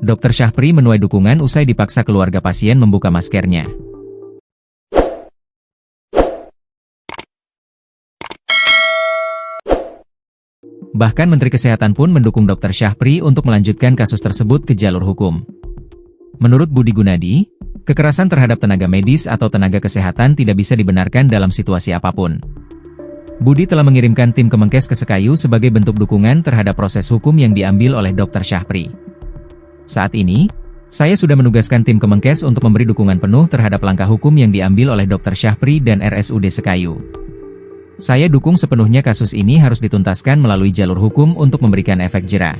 Dr. Syahpri menuai dukungan usai dipaksa keluarga pasien membuka maskernya. Bahkan Menteri Kesehatan pun mendukung Dr. Syahpri untuk melanjutkan kasus tersebut ke jalur hukum. Menurut Budi Gunadi, kekerasan terhadap tenaga medis atau tenaga kesehatan tidak bisa dibenarkan dalam situasi apapun. Budi telah mengirimkan tim Kemenkes ke Sekayu sebagai bentuk dukungan terhadap proses hukum yang diambil oleh Dr. Syahpri. Saat ini, saya sudah menugaskan tim Kemenkes untuk memberi dukungan penuh terhadap langkah hukum yang diambil oleh Dr. Syahpri dan RSUD Sekayu. Saya dukung sepenuhnya kasus ini harus dituntaskan melalui jalur hukum untuk memberikan efek jera.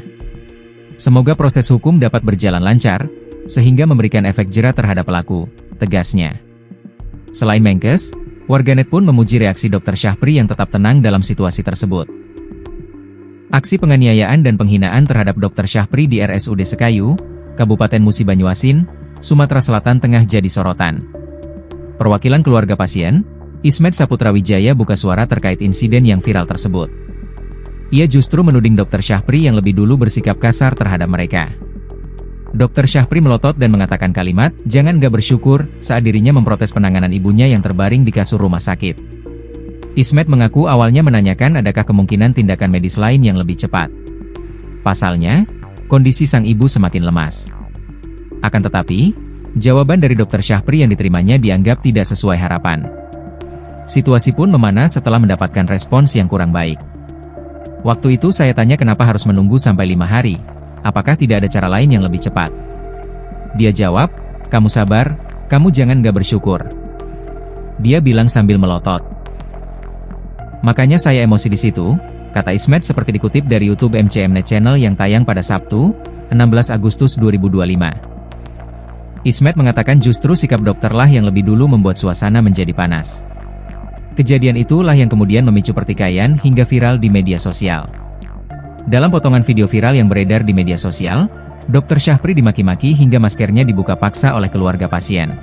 Semoga proses hukum dapat berjalan lancar, sehingga memberikan efek jera terhadap pelaku, tegasnya. Selain Menkes, warganet pun memuji reaksi Dr. Syahpri yang tetap tenang dalam situasi tersebut. Aksi penganiayaan dan penghinaan terhadap Dr. Syahpri di RSUD Sekayu, Kabupaten Musi Banyuasin, Sumatera Selatan tengah jadi sorotan. Perwakilan keluarga pasien, Ismet Saputra Wijaya buka suara terkait insiden yang viral tersebut. Ia justru menuding Dr. Syahpri yang lebih dulu bersikap kasar terhadap mereka. Dr. Syahpri melotot dan mengatakan kalimat, "Jangan gak bersyukur," saat dirinya memprotes penanganan ibunya yang terbaring di kasur rumah sakit. Ismet mengaku awalnya menanyakan adakah kemungkinan tindakan medis lain yang lebih cepat. Pasalnya, kondisi sang ibu semakin lemas. Akan tetapi, jawaban dari Dr. Syahpri yang diterimanya dianggap tidak sesuai harapan. Situasi pun memanas setelah mendapatkan respons yang kurang baik. Waktu itu saya tanya kenapa harus menunggu sampai 5 hari. Apakah tidak ada cara lain yang lebih cepat? Dia jawab, "Kamu sabar, kamu jangan gak bersyukur." Dia bilang sambil melotot. Makanya saya emosi di situ, kata Ismet seperti dikutip dari YouTube MCMNet Channel yang tayang pada Sabtu, 16 Agustus 2025. Ismet mengatakan justru sikap dokterlah yang lebih dulu membuat suasana menjadi panas. Kejadian itulah yang kemudian memicu pertikaian hingga viral di media sosial. Dalam potongan video viral yang beredar di media sosial, Dr. Syahpri dimaki-maki hingga maskernya dibuka paksa oleh keluarga pasien.